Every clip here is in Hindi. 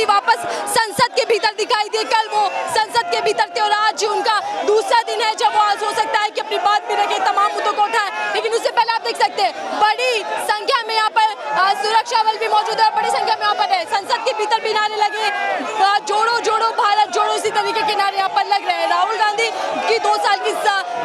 गांधी वापस संसद के भीतर दिखाई दिए। कल वो संसद के भीतर थे और आज उनका दूसरा दिन है जब वो आज हो सकता है कि अपनी बात भी रखे, तमाम मुद्दों को उठाए। लेकिन उससे पहले आप देख सकते हैं बड़ी संख्या में यहाँ पर सुरक्षा बल भी मौजूद है, बड़ी संख्या में यहाँ पर है। संसद के भीतर भी नारे लगे, जोड़ो जोड़ो भारत जोड़ो, इसी तरीके के नारे यहाँ पर लग रहे हैं। राहुल गांधी की 2 साल की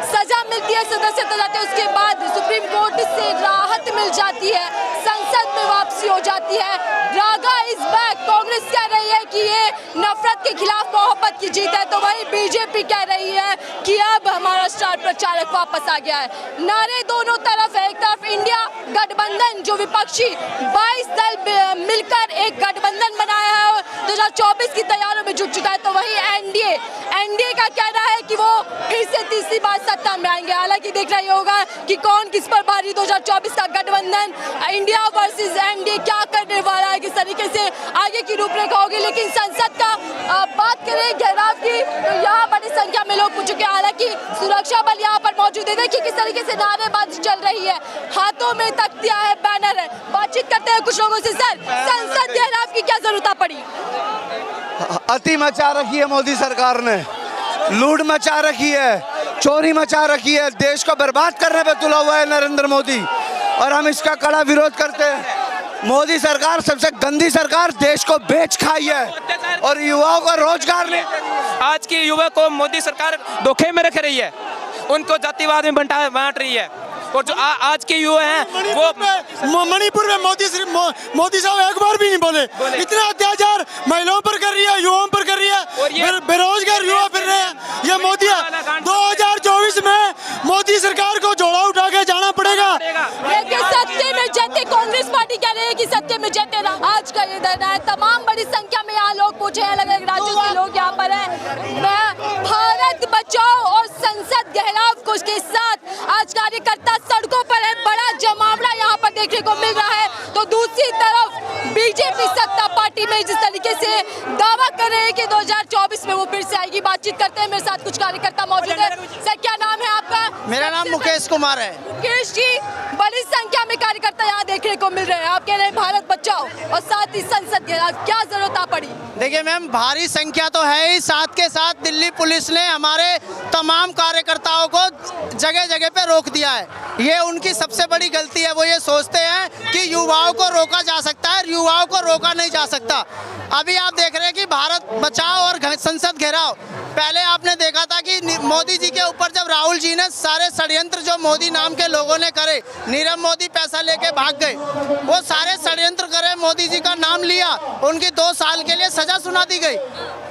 सजा मिलती है, सदस्यता जाते हैं, उसके बाद सुप्रीम कोर्ट से राहत मिल जाती है, संसद में वापसी हो जाती है। रागा इज बैक। कांग्रेस कह रही है कि ये नफरत के खिलाफ मोहब्बत की जीत है, तो वही बीजेपी कह रही है कि अब हमारा स्टार प्रचारक वापस आ गया है। नारे दोनों तरफ है, एक तरफ इंडिया गठबंधन जो विपक्षी 22 दल मिलकर एक गठबंधन बनाया है और 2024 की तैयारियों में जुट चुका है, तो वही एनडीए का कहना है कि वो फिर से तीसरी बार सत्ता में आएंगे। हालांकि देख रही होगा कि कौन किस पर भारी, 2024 का गठबंधन इंडिया वर्सेस एनडीए क्या करने वाला है, किस तरीके से आगे की रूपरेखा होगी। लेकिन संसद का बात करें घेराव की, तो यहाँ बड़ी संख्या में लोग पहुंच चुके हैं। हालांकि सुरक्षा बल यहाँ पर मौजूद है। देखिए किस तरीके से नारेबाजी चल रही है, हाथों में तख्तियां है, बैनर है। बातचीत करते हैं कुछ लोगों से। सर, संसद घेराव की क्या जरूरत पड़ी? अति मचा रखी है मोदी सरकार ने, लूट मचा रखी है, चोरी मचा रखी है, देश को बर्बाद करने पे तुला हुआ है नरेंद्र मोदी, और हम इसका कड़ा विरोध करते हैं। मोदी सरकार सबसे गंदी सरकार, देश को बेच खाई है और युवाओं को रोजगार नहीं। आज के युवा को मोदी सरकार धोखे में रख रही है, उनको जातिवाद में बांट रही है। और जो आज के युवा हैं वो मणिपुर में मोदी साहब एक बार भी नहीं बोले। इतना अत्याचार महिलाओं पर कर रही है, युवाओं पर कर रही है, बेरोजगार युवा फिर रहे हैं। ये मोदी 2024 में मोदी सरकार को झोला उठा के जाना पड़ेगा। सत्य में जयते, कांग्रेस पार्टी कह रही है कि सत्य में जयते। आज का ये दिन है, तमाम बड़ी संख्या में यहाँ लोग पहुंचे हैं, अलग अलग राज्यों के लोग यहाँ पर हैं। भारत बचाओ और संसद घेराव को के साथ आज कार्यकर्ता सड़कों पर है, बड़ा जमावड़ा यहाँ पर देखने को मिल रहा है। तो दूसरी तरफ बीजेपी सत्ता पार्टी में जिस तरीके से दावा कर रहे हैं कि 2024 में वो फिर से आएगी। बातचीत करते हैं, मेरे साथ कुछ कार्यकर्ता मौजूद है। सर, क्या नाम है आपका? मेरा नाम मुकेश कुमार है। मुकेश जी, बड़ी संख्या में कार्यकर्ता यहाँ देखने को मिल रहे हैं, आप कह रहे हैं भारत बचाओ और साथ ही संसद घेराव, क्या जरूरत पड़ी? देखिए मैम, भारी संख्या तो है ही, साथ के साथ दिल्ली पुलिस ने हमारे तमाम कार्यकर्ताओं को जगह जगह पे रोक दिया है। ये उनकी सबसे बड़ी गलती है। वो ये सोचते हैं कि युवाओं को रोका जा सकता है, युवाओं को रोका नहीं जा सकता। अभी आप देख रहे हैं कि भारत बचाओ और संसद घेराव, पहले आपने देखा था कि मोदी जी के ऊपर जब राहुल जी ने सारे षड्यंत्र जो मोदी नाम के लोगों ने करे, नीरव मोदी पैसा लेके भाग गए, वो सारे षड्यंत्र करे, मोदी जी का नाम लिया, उनकी 2 साल के लिए सजा सुना दी गई,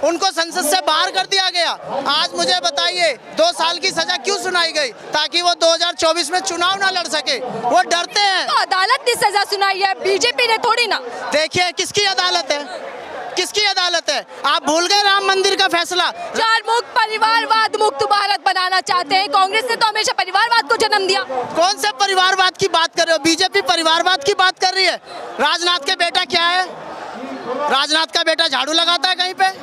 उनको संसद से बाहर कर दिया गया। आज मुझे बताइए 2 साल की सजा क्यों सुनाई गई? ताकि वो 2024 में चुनाव ना लड़ सके, वो डरते हैं। तो अदालत ने सजा सुनाई है, बीजेपी ने थोड़ी ना। देखिए किसकी अदालत है, किसकी अदालत है? आप भूल गए राम मंदिर का फैसला। 4 मुक्त परिवारवाद मुक्त भारत बनाना चाहते हैं। कांग्रेस ने तो हमेशा परिवारवाद को जन्म दिया। कौन से परिवारवाद की बात कर रहे हो? बीजेपी परिवारवाद की बात कर रही है। राजनाथ के बेटा क्या है? राजनाथ का बेटा झाड़ू लगाता है कहीं पे?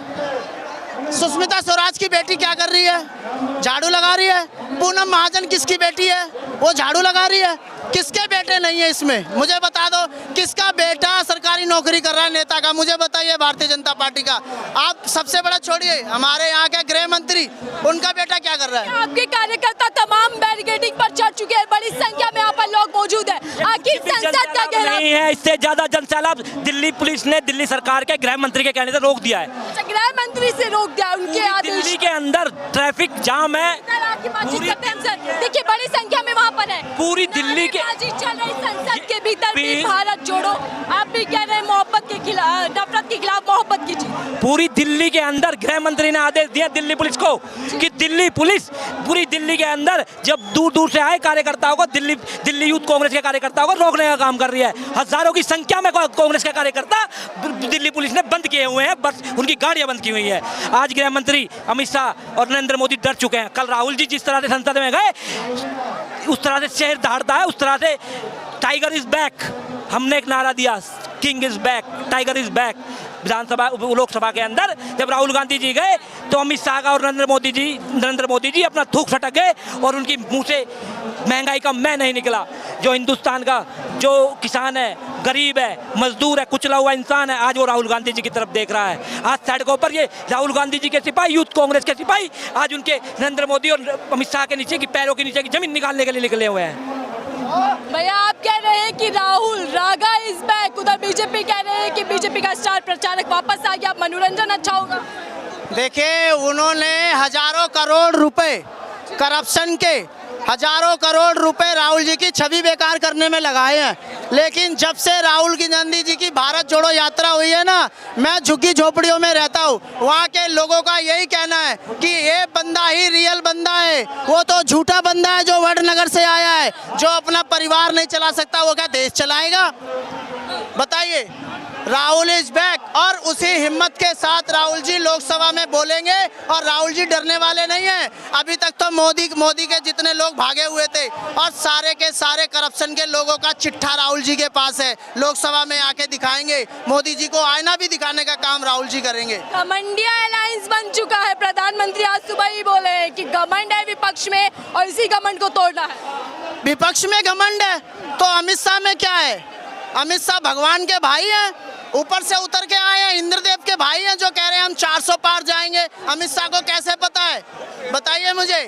सुष्मिता स्वराज की बेटी क्या कर रही है? झाड़ू लगा रही है। पूनम महाजन किसकी बेटी है? वो झाड़ू लगा रही है। किसके बेटे नहीं है इसमें? मुझे बता दो, किसका बेटा सरकारी नौकरी कर रहा है नेता का? मुझे बताइए, भारतीय जनता पार्टी का। आप सबसे बड़ा छोड़िए, हमारे यहाँ के गृह मंत्री, उनका बेटा क्या कर रहा है? आपके कार्यकर्ता तमाम बैरिकेडिंग पर चढ़ चुके हैं, बड़ी संख्या में यहाँ पर लोग मौजूद है। आखिर संसद का घेराव नहीं है, इससे ज्यादा जनसैलाब दिल्ली पुलिस ने दिल्ली सरकार के गृह मंत्री के कहने से रोक दिया है। गृह मंत्री से रोक दिया, उनके आदेश। दिल्ली के अंदर ट्रैफिक जाम है। देखिए बड़ी संख्या में वहाँ पर है, पूरी दिल्ली के चल रही संसद के भीतर भी भारत जोड़ो। आप भी कह रहे हैं मोहब्बत के खिलाफ, नफरत के खिलाफ मोहब्बत कीजिए। पूरी दिल्ली के अंदर गृह मंत्री ने आदेश दिया दिल्ली पुलिस को कि दिल्ली पुलिस पूरी दिल्ली के अंदर जब दूर दूर से आए कार्यकर्ताओं को, दिल्ली यूथ कांग्रेस के कार्यकर्ताओं को रोकने का काम कर रही है। हजारों की संख्या में कांग्रेस के कार्यकर्ता दिल्ली पुलिस ने बंद किए हुए हैं, बस उनकी गाड़ियां बंद की हुई है। आज गृह मंत्री अमित शाह और नरेंद्र मोदी डर चुके हैं। कल राहुल जी जिस तरह से संसद में गए, उस तरह से शहर दहाड़ता है, उस तरह से टाइगर इज बैक। हमने एक नारा दिया, king is back, tiger is back, Vidhan Sabha Lok Sabha के अंदर जब राहुल गांधी जी गए तो अमित शाह और नरेंद्र मोदी जी अपना थूक सटक गए और उनकी मुंह से महंगाई का मैं नहीं निकला। जो हिंदुस्तान का जो किसान है, गरीब है, मजदूर है, कुचला हुआ इंसान है, आज वो राहुल गांधी जी की तरफ देख रहा है। आज सड़कों पर ये राहुल गांधी जी के सिपाही, यूथ कांग्रेस के सिपाही आज उनके नरेंद्र मोदी और अमित शाह के नीचे की पैरों के नीचे की जमीन निकालने के लिए निकले हुए हैं। भैया आप कह रहे हैं कि राहुल रागा इज बैक, उधर बीजेपी कह रहे हैं कि बीजेपी का स्टार प्रचारक वापस आ गया, मनोरंजन अच्छा होगा। देखिए, उन्होंने हजारों करोड़ रुपए करप्शन के, हजारों करोड़ रुपए राहुल जी की छवि बेकार करने में लगाए हैं। लेकिन जब से राहुल गांधी जी की भारत जोड़ो यात्रा हुई है ना, मैं झुग्गी झोपड़ियों में रहता हूँ, वहाँ के लोगों का यही कहना है कि ये बंदा ही रियल बंदा है, वो तो झूठा बंदा है जो वडनगर से आया है, जो अपना परिवार नहीं चला सकता, वो क्या देश चलाएगा? बताइए। राहुल इज बैक, और उसी हिम्मत के साथ राहुल जी लोकसभा में बोलेंगे, और राहुल जी डरने वाले नहीं हैं। अभी तक तो मोदी के जितने लोग भागे हुए थे और सारे के सारे करप्शन के लोगों का चिट्ठा राहुल जी के पास है, लोकसभा में आके दिखाएंगे। मोदी जी को आईना भी दिखाने का काम राहुल जी करेंगे। घमंडिया अलायंस बन चुका है, प्रधानमंत्री आज सुबह ही बोले हैं कि घमंड है विपक्ष में और इसी घमंड को तोड़ना है। विपक्ष में घमंड है तो अमित शाह में क्या है? अमित शाह भगवान के भाई हैं, ऊपर से उतर के आए हैं, इंद्रदेव के भाई हैं, जो कह रहे हैं हम 400 पार जाएंगे। अमित शाह को कैसे पता है? बताइए मुझे।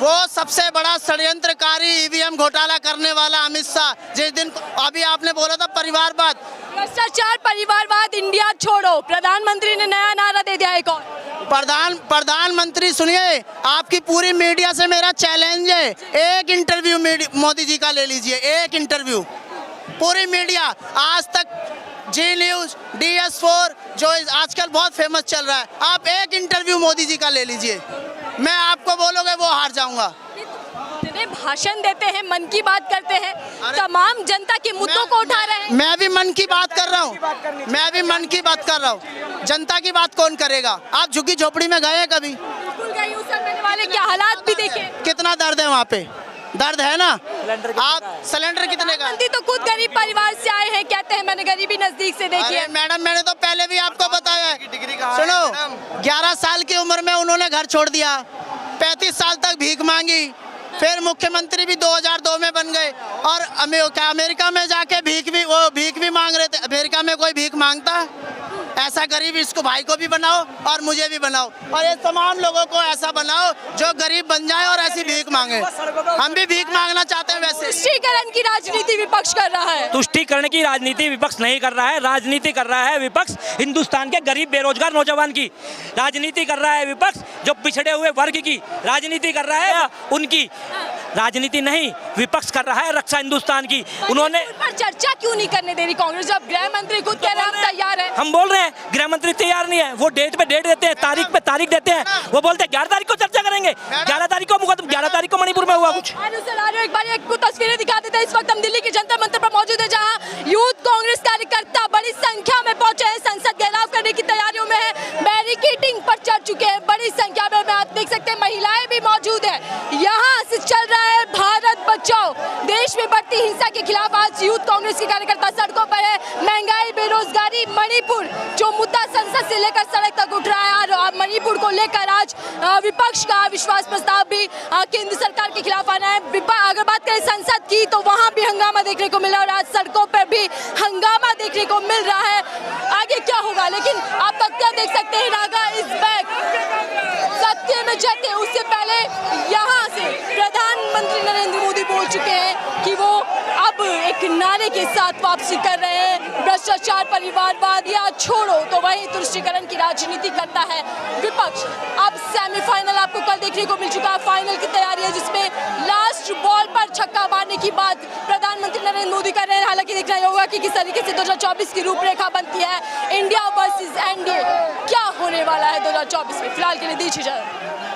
वो सबसे बड़ा षड्यंत्रकारी ईवीएम घोटाला करने वाला अमित शाह, जिस दिन अभी आपने बोला था परिवारवाद, भ्रष्टाचार, परिवारवाद, इंडिया छोड़ो, प्रधानमंत्री ने नया नारा दे दिया एक और। प्रधानमंत्री सुनिए, आपकी पूरी मीडिया से मेरा चैलेंज है, एक इंटरव्यू मोदी जी का ले लीजिए, एक इंटरव्यू। पूरी मीडिया आज तक, जी न्यूज, DS4 जो आजकल बहुत फेमस चल रहा है, आप एक इंटरव्यू मोदी जी का ले लीजिए, मैं आपको बोलोगे वो हार जाऊंगा। भाषण देते हैं, मन की बात करते हैं, तमाम जनता के मुद्दों को उठा रहे हैं। मैं भी मन की बात कर रहा हूँ, मैं भी मन की बात कर रहा हूँ। जनता की बात कौन करेगा? आप झुग्गी झोपड़ी में गए कभी? बिल्कुल गई हूं सर, मैंने वाले क्या हालात भी देखे। कितना दर्द है वहाँ पे? दर्द है ना? आप सिलेंडर कितने का? तो खुद गरीब परिवार से आए हैं, कहते हैं मैंने गरीबी नजदीक से देखी है। मैडम, मैंने तो पहले भी आपको बताया है, सुनो, 11 साल की उम्र में उन्होंने घर छोड़ दिया, 35 साल तक भीख मांगी, फिर मुख्यमंत्री भी 2002 में बन गए, और अमेरिका में जाके भीख भी मांग रहे थे। अमेरिका में कोई भीख मांगता है? ऐसा गरीब इसको भाई को भी बनाओ और मुझे भी बनाओ, और ये तमाम लोगों को ऐसा बनाओ जो गरीब बन जाए और ऐसी भीख मांगे। हम भी भीख मांगना चाहते हैं। वैसे तुष्टीकरण की राजनीति विपक्ष कर रहा है। तुष्टीकरण की राजनीति विपक्ष नहीं कर रहा है, राजनीति कर रहा है विपक्ष हिंदुस्तान के गरीब बेरोजगार नौजवान की राजनीति कर रहा है विपक्ष, जो पिछड़े हुए वर्ग की राजनीति कर रहा है, उनकी राजनीति नहीं, विपक्ष कर रहा है रक्षा हिंदुस्तान की। उन्होंने पर चर्चा क्यों नहीं करने दे रही कांग्रेस, जब गृह मंत्री खुद कह रहे हैं हम तैयार हैं? हम बोल रहे हैं गृह मंत्री तैयार नहीं है, वो डेट पे डेट देते हैं, तारीख पे तारीख देते हैं, वो बोलते हैं 11 तारीख को चर्चा करेंगे, 11 तारीख को मुकदमा, 11 तारीख को मणिपुर में हुआ कुछ। एक बार एक तस्वीरें दिखा देते हैं। इस वक्त हम दिल्ली के जंतर मंतर पर मौजूद है, जहां यूथ कांग्रेस कार्यकर्ता बड़ी संख्या में पहुंचे हैं, संसद घेराव करने की तैयारियों में है, बैरिकेडिंग पर चढ़ चुके हैं बड़ी संख्या में। आप देख सकते हैं महिलाएं भी मौजूद है। यहाँ से चल रहा है भारत बचाओ, देश में बढ़ती हिंसा के खिलाफ आज यूथ कांग्रेस के कार्यकर्ता सड़कों पर है। महंगाई, बेरोजगारी, मणिपुर जो मुद्दा संसद से लेकर सड़क तक उठ रहा है, और मणिपुर को लेकर आज विपक्ष का अविश्वास प्रस्ताव भी केंद्र सरकार के खिलाफ आना है। अगर बात करें संसद की, तो वहां भी हंगामा देखने को मिला, और आज सड़कों पर भी हंगामा देखने को मिल रहा है। आगे क्या होगा, लेकिन आप तथ्य देख सकते हैं, रागा इज बैक, सत्य में जते। उससे पहले यहाँ से प्रधानमंत्री नरेंद्र मोदी बोल चुके हैं कि वो अब एक नारे के साथ वापसी कर रहे हैं, भ्रष्टाचार, परिवारवाद या छोड़ो। तो वही तुष्टीकरण की राजनीति करता है विपक्ष। अब सेमीफाइनल आपको कल देखने को मिल चुका है, फाइनल की तैयारी है, जिसमें लास्ट बॉल पर छक्का मारने की बात प्रधानमंत्री नरेंद्र मोदी कर रहे हैं। हालांकि देखना ही होगा कि किस तरीके से 2024 की रूपरेखा बनती है, इंडिया वर्सेस एनडीए क्या होने वाला है 2024 में। फिलहाल के लिए दीजिए इजाजत।